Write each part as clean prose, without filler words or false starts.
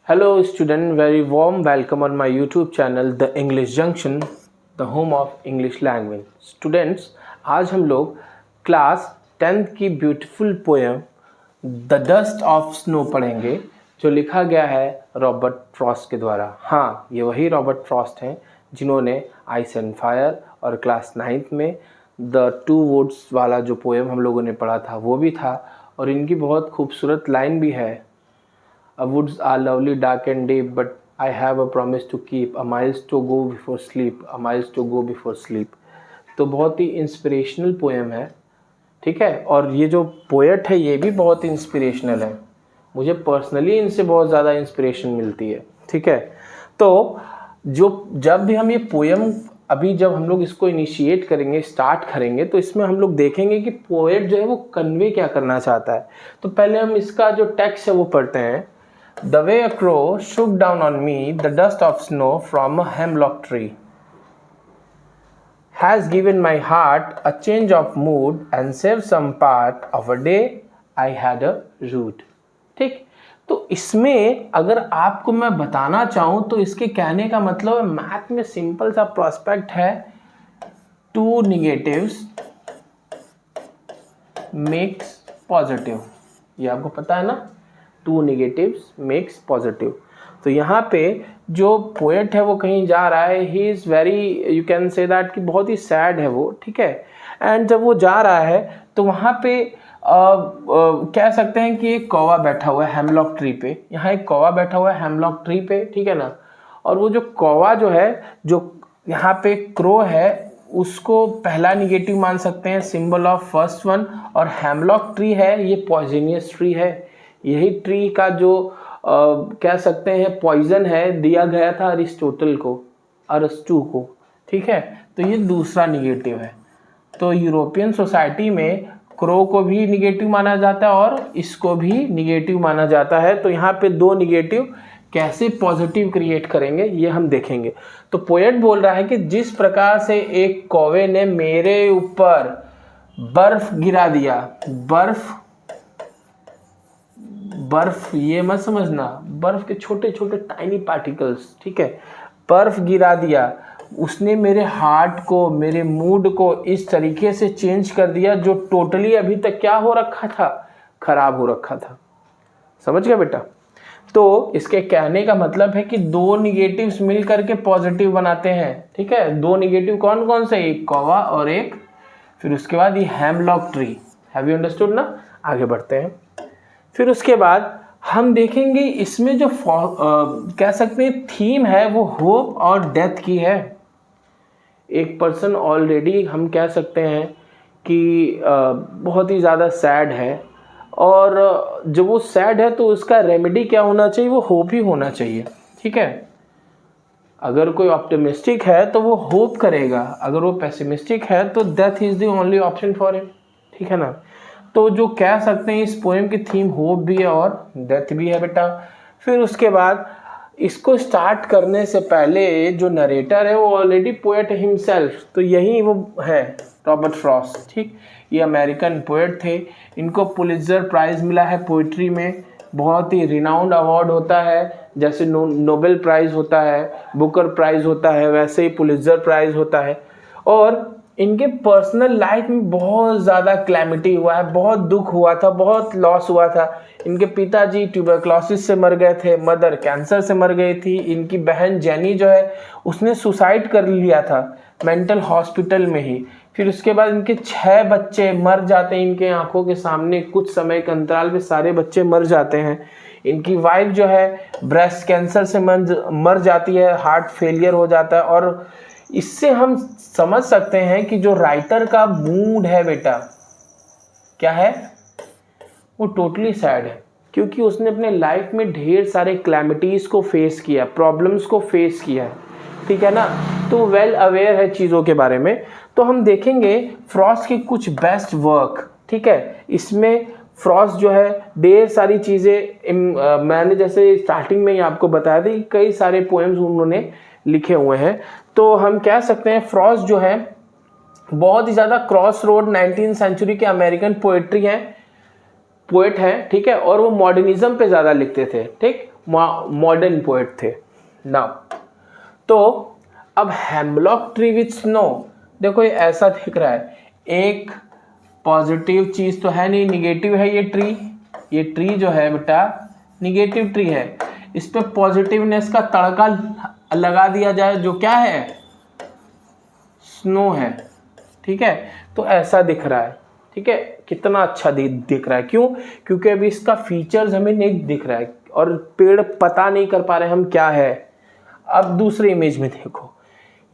Hello student, very warm welcome on my YouTube channel The English Junction, the home of English language. Students, आज हम लोग class 10th की beautiful poem the dust of snow पढ़ेंगे, जो लिखा गया है रॉबर्ट फ्रॉस्ट के द्वारा। हाँ, ये वही रॉबर्ट फ्रॉस्ट हैं जिन्होंने आइस एंड फायर और क्लास 9th में द टू वुड्स वाला जो पोएम हम लोगों ने पढ़ा था वो भी था, और इनकी बहुत खूबसूरत लाइन भी है, A woods are lovely, dark and deep, but I have a promise to keep. A miles to go before sleep. A miles to go before sleep. तो बहुत ही इंस्पिरेशनल पोएम है, ठीक है। और ये जो पोएट है ये भी बहुत इंस्पिरेशनल है, मुझे पर्सनली इनसे बहुत ज़्यादा इंस्पिरेशन मिलती है, ठीक है। तो जब भी हम ये पोएम जब हम लोग इसको इनिशिएट करेंगे, स्टार्ट करेंगे, तो इसमें हम लोग देखेंगे कि पोएट जो है वो कन्वे क्या करना चाहता है। तो पहले हम इसका जो टेक्स्ट है वो पढ़ते हैं। The way a crow shook down on me the dust of snow from a hemlock tree has given my heart a change of mood and saved some part of a day I had a root। ठीक, तो इसमें अगर आपको मैं बताना चाहूँ तो इसके कहने का मतलब मैथ में सिंपल सा प्रोस्पेक्ट है, टू निगेटिव्स मेक्स पॉजिटिव। ये आपको पता है ना, टू नेगेटिव्स मेक्स पॉजिटिव। तो यहाँ पे जो पोएट है वो कहीं जा रहा है, he is very, you can say that कि बहुत ही सैड है वो, ठीक है। एंड जब वो जा रहा है तो वहाँ पे कह सकते हैं कि एक कौवा बैठा हुआ है हेमलॉक ट्री पे। यहाँ एक कौवा बैठा हुआ है हेमलॉक ट्री पे, ठीक है ना। और वो जो कौवा जो है, जो यहाँ पे क्रो है, उसको पहला निगेटिव मान सकते हैं, सिंबल ऑफ फर्स्ट वन। और हेमलॉक ट्री है, ये पॉइजनियस ट्री है। यही ट्री का जो कह सकते हैं पॉइजन है दिया गया था अरिस्टोटल को, ठीक है। तो ये दूसरा निगेटिव है। तो यूरोपियन सोसाइटी में क्रो को भी निगेटिव माना जाता है और इसको भी निगेटिव माना जाता है। तो यहाँ पे दो निगेटिव कैसे पॉजिटिव क्रिएट करेंगे ये हम देखेंगे। तो पोएट बोल रहा है कि जिस प्रकार से एक कौवे ने मेरे ऊपर बर्फ गिरा दिया, बर्फ ये मत समझना, बर्फ के छोटे छोटे टाइनी पार्टिकल्स, ठीक है, बर्फ गिरा दिया, उसने मेरे हार्ट को, मेरे मूड को इस तरीके से चेंज कर दिया जो टोटली अभी तक क्या हो रखा था, खराब हो रखा था। समझ गया बेटा। तो इसके कहने का मतलब है कि दो निगेटिव्स मिल करके पॉजिटिव बनाते हैं, ठीक है। दो निगेटिव कौन कौन से, एक कौवा और एक, फिर उसके बाद ये hemlock tree. Have you understood ना। आगे बढ़ते हैं। फिर उसके बाद हम देखेंगे इसमें जो कह सकते हैं थीम है वो होप और डेथ की है। एक पर्सन ऑलरेडी हम कह सकते हैं कि बहुत ही ज़्यादा सैड है, और जब वो सैड है तो उसका रेमेडी क्या होना चाहिए, वो होप ही होना चाहिए, ठीक है। अगर कोई ऑप्टिमिस्टिक है तो वो होप करेगा, अगर वो पेसिमिस्टिक है तो death is the only option for him, ठीक है ना। तो जो कह सकते हैं इस पोएम की थीम होप भी है और डेथ भी है बेटा। फिर उसके बाद इसको स्टार्ट करने से पहले जो नरेटर है वो ऑलरेडी पोएट हिमसेल्फ, तो यही वो है रॉबर्ट फ्रॉस्ट, ठीक। ये अमेरिकन पोएट थे, इनको पुलित्जर प्राइज़ मिला है पोइट्री में। बहुत ही रिनाउंड अवार्ड होता है, जैसे नोबेल प्राइज़ होता है, बुकर प्राइज़ होता है, वैसे ही पुलित्जर प्राइज़ होता है। और इनके पर्सनल लाइफ में बहुत ज़्यादा क्लैमिटी हुआ है, बहुत दुख हुआ था, बहुत लॉस हुआ था। इनके पिताजी ट्यूबरक्लोसिस से मर गए थे, मदर कैंसर से मर गई थी, इनकी बहन जेनी जो है उसने सुसाइड कर लिया था मेंटल हॉस्पिटल में ही। फिर उसके बाद इनके 6 बच्चे मर जाते हैं इनके आंखों के सामने, कुछ समय के अंतराल पे सारे बच्चे मर जाते हैं। इनकी वाइफ जो है ब्रेस्ट कैंसर से मर जाती है, हार्ट फेलियर हो जाता है। और इससे हम समझ सकते हैं कि जो राइटर का मूड है बेटा, क्या है, वो टोटली सैड है, क्योंकि उसने अपने लाइफ में ढेर सारे क्लैमिटीज को फेस किया, प्रॉब्लम्स को फेस किया है, ठीक है ना। तो वेल अवेयर है चीज़ों के बारे में। तो हम देखेंगे फ्रॉस्ट की कुछ बेस्ट वर्क, ठीक है। इसमें फ्रॉस्ट जो है ढेर सारी चीज़ें, मैंने जैसे स्टार्टिंग में ही आपको बताया था कि कई सारे पोएम्स उन्होंने लिखे हुए हैं। तो हम कह सकते हैं फ्रॉस्ट जो है बहुत ही ज़्यादा क्रॉस रोड 19th सेंचुरी के अमेरिकन पोएट हैं, ठीक है। और वो मॉडर्निज्म पे ज़्यादा लिखते थे, ठीक। मॉडर्न पोएट थे। नाउ तो अब हेमलॉक ट्री विथ स्नो, देखो ये ऐसा दिख रहा है, एक पॉजिटिव चीज तो है नहीं, निगेटिव है ये ट्री जो है बेटा निगेटिव ट्री है, इस पे पॉजिटिवनेस का तड़का लगा दिया जाए जो क्या है, स्नो है। ठीक है, तो ऐसा दिख रहा है। ठीक है, कितना अच्छा दिख रहा है, क्यों? क्योंकि अभी इसका फीचर्स हमें नहीं दिख रहा है और पेड़ पता नहीं कर पा रहे हम क्या है। अब दूसरे इमेज में देखो,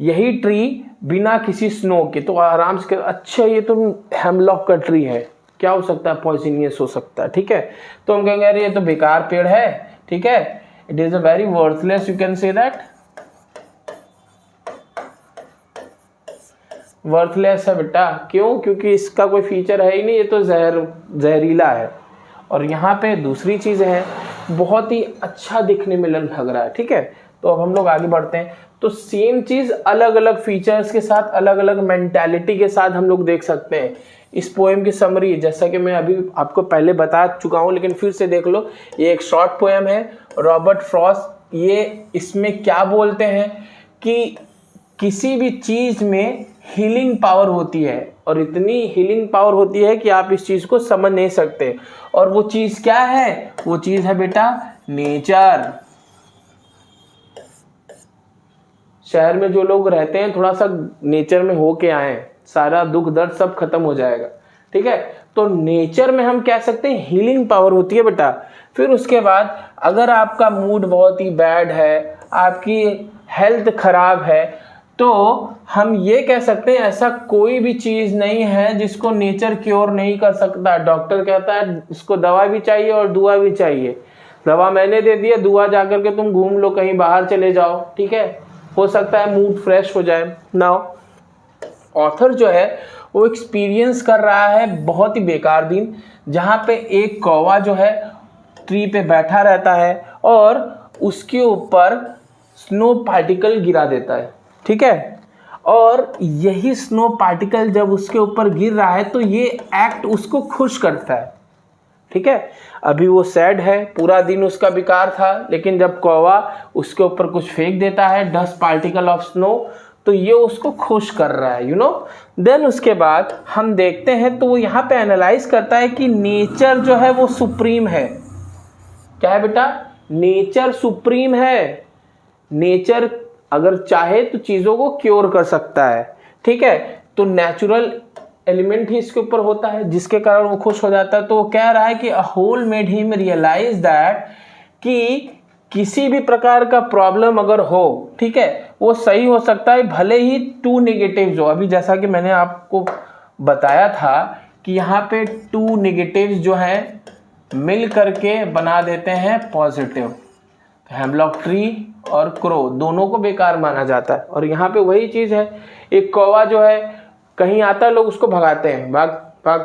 यही ट्री बिना किसी स्नो के तो आराम से, अच्छा ये तो हेमलॉक का ट्री है, क्या हो सकता है, पॉइजनियस हो सकता है। ठीक है, तो हम कहेंगे अरे ये तो बेकार पेड़ है। ठीक है, it is a very worthless, you can say that worthless है बेटा। क्यों? क्योंकि इसका कोई फीचर है ही नहीं, ये तो जहरीला है। और यहाँ पे दूसरी चीज है, बहुत ही अच्छा दिखने में लग रहा है। ठीक है, तो अब हम लोग आगे बढ़ते हैं। तो सेम चीज अलग अलग फीचर्स के साथ, अलग अलग मेंटालिटी के साथ हम लोग देख सकते हैं। इस पोएम की समरी जैसा कि मैं अभी आपको पहले बता चुका हूँ, लेकिन फिर से देख लो, ये एक शॉर्ट पोएम है, रॉबर्ट फ्रॉस्ट। ये इसमें क्या बोलते हैं कि किसी भी चीज में हीलिंग पावर होती है, और इतनी हीलिंग पावर होती है कि आप इस चीज को समझ नहीं सकते। और वो चीज क्या है? वो चीज है बेटा नेचर। शहर में जो लोग रहते हैं, थोड़ा सा नेचर में होके आए, सारा दुख दर्द सब खत्म हो जाएगा। ठीक है, तो नेचर में हम कह सकते हैं हीलिंग पावर होती है बेटा। फिर उसके बाद अगर आपका मूड बहुत ही बैड है, आपकी हेल्थ खराब है, तो हम ये कह सकते हैं ऐसा कोई भी चीज नहीं है जिसको नेचर क्योर नहीं कर सकता। डॉक्टर कहता है इसको दवा भी चाहिए और दुआ भी चाहिए। दवा मैंने दे दिया, दुआ जाकर के तुम घूम लो, कहीं बाहर चले जाओ। ठीक है, हो सकता है मूड फ्रेश हो जाए। नाउ ऑथर जो है वो एक्सपीरियंस कर रहा है बहुत ही बेकार दिन, जहाँ पे एक कौवा जो है ट्री पे बैठा रहता है और उसके ऊपर स्नो पार्टिकल गिरा देता है। ठीक है, और यही स्नो पार्टिकल जब उसके ऊपर गिर रहा है तो ये एक्ट उसको खुश करता है। ठीक है, अभी वो सैड है, पूरा दिन उसका बेकार था, लेकिन जब कौवा उसके ऊपर कुछ फेंक देता है, डस्ट पार्टिकल ऑफ स्नो, तो ये उसको खुश कर रहा है, यू नो। देन उसके बाद हम देखते हैं तो वो यहाँ पे एनालाइज करता है कि नेचर जो है वो सुप्रीम है। क्या है बेटा? नेचर सुप्रीम है। नेचर अगर चाहे तो चीजों को क्योर कर सकता है। ठीक है, तो नेचुरल एलिमेंट ही इसके ऊपर होता है जिसके कारण वो खुश हो जाता है। तो वो कह रहा है कि a whole made him realise that कि किसी भी प्रकार का प्रॉब्लम अगर हो, ठीक है, वो सही हो सकता है भले ही टू नेगेटिव्स हो। अभी जैसा कि मैंने आपको बताया था कि यहाँ पे टू नेगेटिव्स जो हैं मिल करके बना देते हैं पॉजिटिव। हेमलॉक ट्री और क्रो दोनों को बेकार माना जाता है। और यहाँ पे वही चीज़ है, एक कौवा जो है कहीं आता है, लोग उसको भगाते हैं, भाग भाग।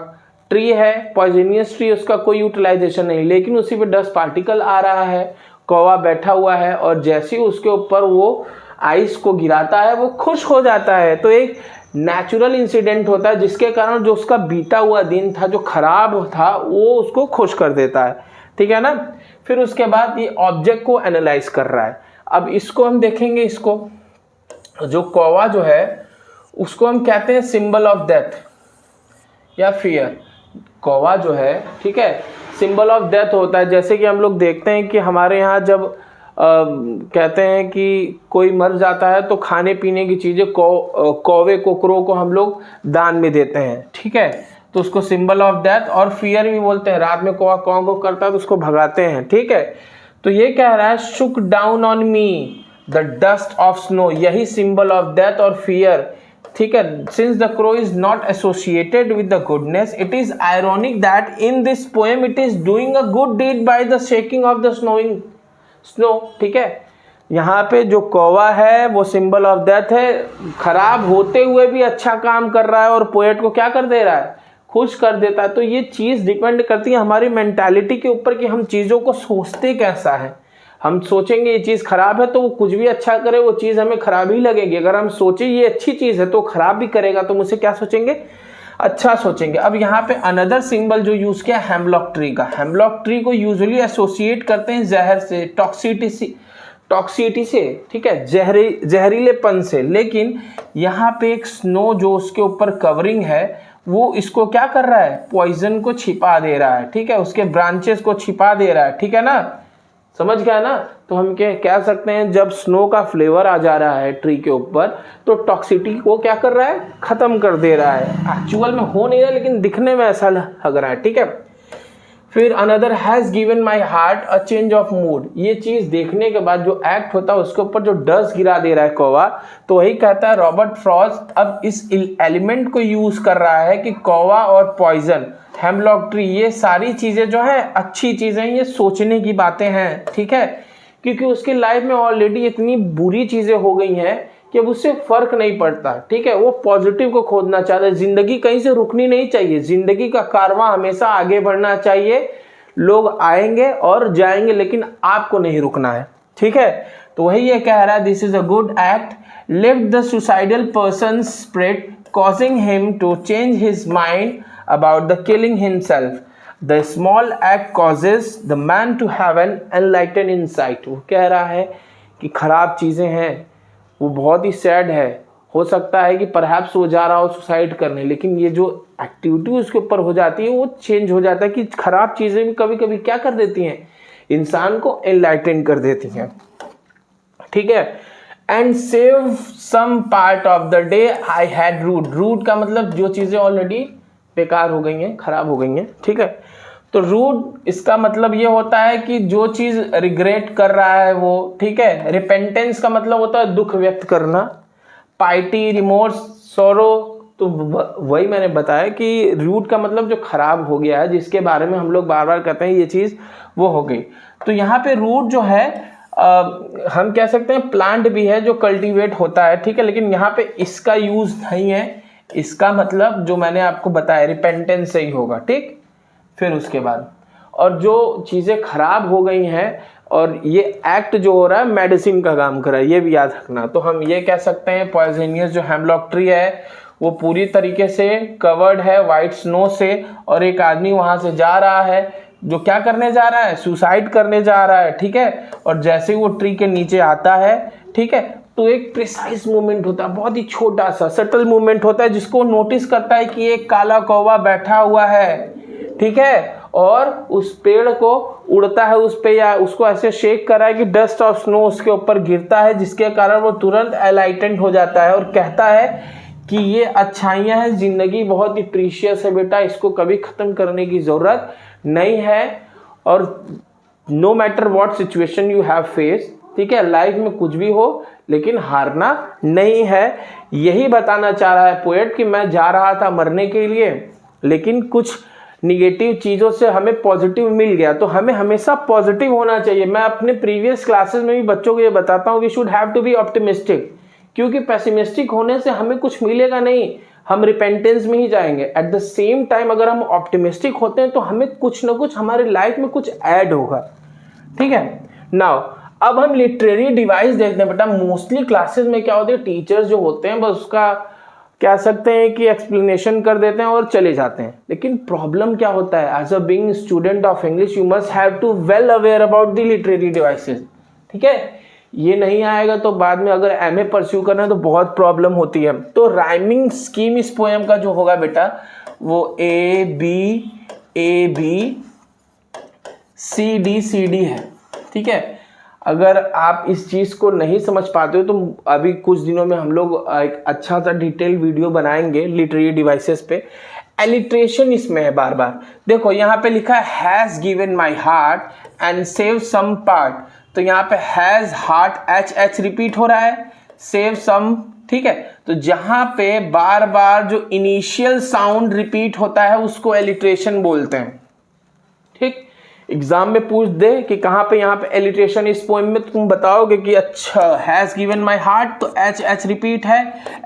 ट्री है पॉइजनियस ट्री, उसका कोई यूटिलाइजेशन नहीं, लेकिन उसी पे डस्ट पार्टिकल आ रहा है, कौवा बैठा हुआ है, और जैसे ही उसके ऊपर वो आइस को गिराता है वो खुश हो जाता है। तो एक नेचुरल इंसिडेंट होता है जिसके कारण जो उसका बीता हुआ दिन था, जो खराब था, वो उसको खुश कर देता है। ठीक है ना। फिर उसके बाद ये ऑब्जेक्ट को एनालाइज कर रहा है। अब इसको हम देखेंगे, इसको जो कौवा जो है उसको हम कहते हैं सिंबल ऑफ डेथ या फियर। कौवा जो है, ठीक है, सिंबल ऑफ डेथ होता है। जैसे कि हम लोग देखते हैं कि हमारे यहाँ जब कहते हैं कि कोई मर जाता है तो खाने पीने की चीज़ें कौवे को, क्रो को हम लोग दान में देते हैं। ठीक है, तो उसको सिंबल ऑफ डेथ और फियर भी बोलते हैं। रात में कौवा कौं को करता है तो उसको भगाते हैं। ठीक है, तो ये कह रहा है shook down on me the dust of snow, यही सिंबल ऑफ डेथ और फियर। ठीक है, since the crow is not associated with the goodness, it is ironic that in this poem it is doing a good deed by the shaking of the snowing snow. ठीक है, यहाँ पे जो कौवा है वो सिंबल ऑफ डेथ है, खराब होते हुए भी अच्छा काम कर रहा है और पोएट को क्या कर दे रहा है, खुश कर देता है। तो ये चीज़ डिपेंड करती है हमारी मेंटालिटी के ऊपर कि हम चीज़ों को सोचते कैसा है। हम सोचेंगे ये चीज़ खराब है तो वो कुछ भी अच्छा करे वो चीज़ हमें खराब ही लगेगी। अगर हम सोचे ये अच्छी चीज़ है तो खराब भी करेगा तो हम उसे क्या सोचेंगे, अच्छा सोचेंगे। अब यहाँ पे अनदर सिंबल जो यूज किया हेमलॉक ट्री का, हेमलॉक ट्री को यूजुअली एसोसिएट करते हैं जहर से, टॉक्सिटी से, ठीक है, जहरीलेपन से। लेकिन यहाँ पे एक स्नो जो उसके ऊपर कवरिंग है वो इसको क्या कर रहा है, पॉइजन को छिपा दे रहा है, ठीक है, उसके ब्रांचेस को छिपा दे रहा है, ठीक है ना, समझ गया ना। तो हम कह सकते हैं जब स्नो का फ्लेवर आ जा रहा है ट्री के ऊपर तो टॉक्सिटी को क्या कर रहा है, खत्म कर दे रहा है। एक्चुअल में हो नहीं रहा लेकिन दिखने में ऐसा लग रहा है, ठीक है। फिर another has given my heart a change of mood, ये चीज देखने के बाद जो एक्ट होता है उसके ऊपर जो डस्ट गिरा दे रहा है कौवा, तो वही कहता है रॉबर्ट फ्रॉस्ट अब इस एलिमेंट को यूज कर रहा है कि कौवा और पॉइजन, हेमलॉक ट्री, ये सारी चीजें जो है अच्छी चीजें, ये सोचने की बातें हैं, ठीक है, क्योंकि उसकी लाइफ में ऑलरेडी इतनी बुरी चीजें हो गई हैं कि अब उससे फर्क नहीं पड़ता, ठीक है, वो पॉजिटिव को खोजना चाहता है। जिंदगी कहीं से रुकनी नहीं चाहिए, जिंदगी का कारवां हमेशा आगे बढ़ना चाहिए। लोग आएंगे और जाएंगे लेकिन आपको नहीं रुकना है, ठीक है। तो वही ये कह रहा है, this is a good act, lift the suicidal person spirit causing him to change his mind about the killing himself, the small act causes the man to have an enlighten insight. वो कह रहा है कि खराब चीजें हैं, वो बहुत ही सैड है, हो सकता है कि परहैप्स वो जा रहा हो सुसाइड करने, लेकिन ये जो एक्टिविटी उसके ऊपर हो जाती है वो चेंज हो जाता है कि खराब चीज़ें भी कभी कभी क्या कर देती हैं, इंसान को एनलाइटन कर देती हैं, ठीक है। And save some part of the day I had rued का मतलब जो चीज़ें ऑलरेडी बेकार हो गई हैं, खराब हो गई हैं, ठीक है। तो रूड इसका मतलब ये होता है कि जो चीज रिग्रेट कर रहा है वो, ठीक है। रिपेंटेंस का मतलब होता है दुख व्यक्त करना, पाइटी, रिमोर्स, सोरो, तो वही मैंने बताया कि रूड का मतलब जो खराब हो गया है, जिसके बारे में हम लोग बार बार कहते हैं ये चीज वो हो गई। तो यहाँ पे रूड जो है हम कह सकते हैं प्लांट भी है जो कल्टीवेट होता है, ठीक है, लेकिन यहाँ पे इसका यूज नहीं है। इसका मतलब जो मैंने आपको बताया रिपेंटेंस से ही होगा, ठीक। फिर उसके बाद और जो चीज़ें खराब हो गई हैं और ये एक्ट जो हो रहा है मेडिसिन का काम कर रहा है, ये भी याद रखना। तो हम ये कह सकते हैं पॉइजनियस जो हेमलॉक ट्री है वो पूरी तरीके से कवर्ड है वाइट स्नो से, और एक आदमी वहाँ से जा रहा है जो क्या करने जा रहा है, सुसाइड करने जा रहा है, ठीक है। और जैसे ही वो ट्री के नीचे आता है, ठीक है, तो एक प्रिसाइज मूवमेंट होता है, बहुत ही छोटा सा सटल मूवमेंट होता है जिसको नोटिस करता है कि एक काला कौवा बैठा हुआ है, ठीक है, और उस पेड़ को उड़ता है उस पे, या उसको ऐसे शेक कर रहा है कि डस्ट और स्नो उसके ऊपर गिरता है, जिसके कारण वो तुरंत एलाइटेंट हो जाता है और कहता है कि ये अच्छाइयाँ हैं, जिंदगी बहुत ही प्रीशियस है बेटा, इसको कभी ख़त्म करने की ज़रूरत नहीं है। और no matter what situation you have face, ठीक है, लाइफ में कुछ भी हो लेकिन हारना नहीं है। यही बताना चाह रहा है पोएट कि मैं जा रहा था मरने के लिए लेकिन कुछ निगेटिव चीज़ों से हमें पॉजिटिव मिल गया, तो हमें हमेशा पॉजिटिव होना चाहिए। मैं अपने प्रीवियस क्लासेस में भी बच्चों को ये बताता हूँ, we should have to be optimistic, क्योंकि पेसिमिस्टिक होने से हमें कुछ मिलेगा नहीं, हम रिपेंटेंस में ही जाएंगे। एट द सेम टाइम अगर हम ऑप्टिमिस्टिक होते हैं तो हमें कुछ ना कुछ हमारे लाइफ में कुछ ऐड होगा, ठीक है। नाउ अब हम लिटरेरी डिवाइस देखते हैं बेटा। मोस्टली क्लासेस में क्या होते हैं, टीचर्स जो होते हैं बस उसका कह सकते हैं कि एक्सप्लेनेशन कर देते हैं और चले जाते हैं, लेकिन प्रॉब्लम क्या होता है, as a being student of English you must have to well aware about the literary devices, ठीक है। ये नहीं आएगा तो बाद में अगर एमए परस्यू करना है तो बहुत प्रॉब्लम होती है। तो राइमिंग स्कीम इस पोएम का जो होगा बेटा वो ए बी सी डी है, ठीक है। अगर आप इस चीज़ को नहीं समझ पाते हो तो अभी कुछ दिनों में हम लोग एक अच्छा सा डिटेल वीडियो बनाएंगे लिटरेरी डिवाइसेस पे। एलिट्रेशन इसमें है बार बार, देखो यहाँ पे लिखा है has given my heart and save some part, तो यहाँ पे हैज़ हार्ट एच रिपीट हो रहा है, सेव सम, ठीक है। तो जहाँ पे बार बार जो इनिशियल साउंड रिपीट होता है उसको एलिट्रेशन बोलते हैं, ठीक। एग्जाम में पूछ दे कि कहाँ पे यहाँ पे एलिट्रेशन इस पोएम में, तुम बताओगे कि अच्छा हैज़ गिवन माई हार्ट तो एच रिपीट है,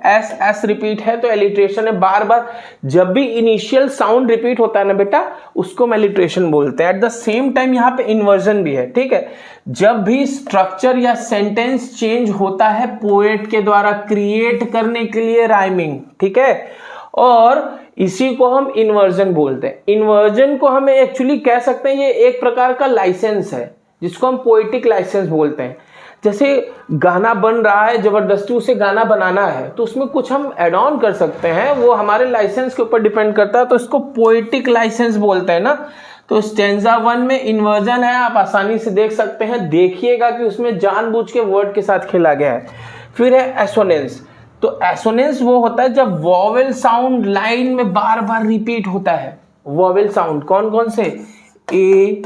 एस रिपीट है, तो एलिट्रेशन है। बार बार जब भी इनिशियल साउंड रिपीट होता है ना बेटा उसको हम एलिट्रेशन बोलते हैं। एट द सेम टाइम यहाँ पे इन्वर्जन भी है, ठीक है। जब भी स्ट्रक्चर या सेंटेंस चेंज होता है पोएट के द्वारा क्रिएट करने के लिए राइमिंग, ठीक है, और इसी को हम इन्वर्जन बोलते हैं। इन्वर्जन को हमें एक्चुअली कह सकते हैं ये एक प्रकार का लाइसेंस है जिसको हम पोएटिक लाइसेंस बोलते हैं। जैसे गाना बन रहा है, जबरदस्ती उसे गाना बनाना है तो उसमें कुछ हम ऐड ऑन कर सकते हैं, वो हमारे लाइसेंस के ऊपर डिपेंड करता है, तो इसको पोएटिक लाइसेंस बोलते हैं ना। तो स्टैंजा 1 में इन्वर्जन है, आप आसानी से देख सकते हैं, देखिएगा कि उसमें जानबूझ के वर्ड के साथ खेला गया है। फिर है एसोनेंस। तो एसोनेंस वो होता है जब वॉवेल साउंड लाइन में बार बार रिपीट होता है। वॉवेल साउंड कौन कौन से? ए,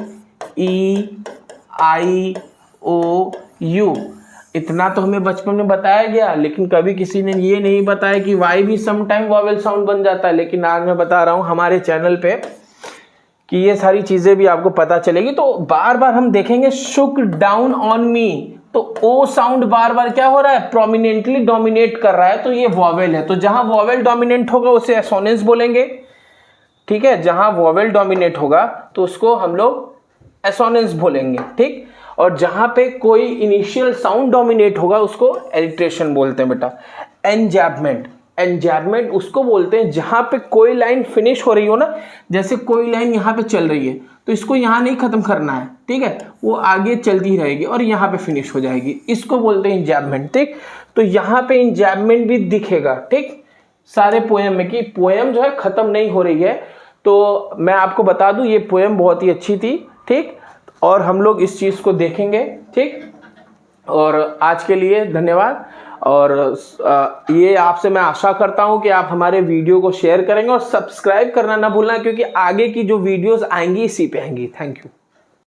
ई, आई, ओ, यू। इतना तो हमें बचपन में बताया गया, लेकिन कभी किसी ने ये नहीं बताया कि वाई भी सम टाइम वॉवेल साउंड बन जाता है। लेकिन आज मैं बता रहा हूँ हमारे चैनल पे कि ये सारी चीजें भी आपको पता चलेगी। तो बार बार हम देखेंगे शुक डाउन ऑन मी, तो ओ साउंड बार बार क्या हो रहा है? प्रोमिनेंटली डोमिनेट कर रहा है, तो ये वॉवेल है। तो जहां वॉवेल डोमिनेंट होगा उसे एसोनेंस बोलेंगे, ठीक है। जहां वॉवेल डोमिनेट होगा तो उसको हम लोग एसोनेंस बोलेंगे, ठीक। और जहां पे कोई इनिशियल साउंड डोमिनेट होगा उसको एलिट्रेशन बोलते हैं बेटा। एंजैबमेंट, एंजैबमेंट उसको बोलते हैं जहां पे कोई लाइन फिनिश हो रही हो ना, जैसे कोई लाइन यहाँ पे चल रही है तो इसको यहाँ नहीं खत्म करना है, ठीक है, वो आगे चलती रहेगी और यहाँ पे फिनिश हो जाएगी, इसको बोलते हैं इंजैबमेंट, ठीक। तो यहाँ पे इंजैबमेंट भी दिखेगा, ठीक, सारे पोएम में, कि पोएम जो है खत्म नहीं हो रही है। तो मैं आपको बता दूं ये पोएम बहुत ही अच्छी थी, ठीक, और हम लोग इस चीज को देखेंगे, ठीक। और आज के लिए धन्यवाद। और ये आपसे मैं आशा करता हूं कि आप हमारे वीडियो को शेयर करेंगे और सब्सक्राइब करना ना भूलना, क्योंकि आगे की जो वीडियोस आएंगी इसी पे आएंगी। Thank you.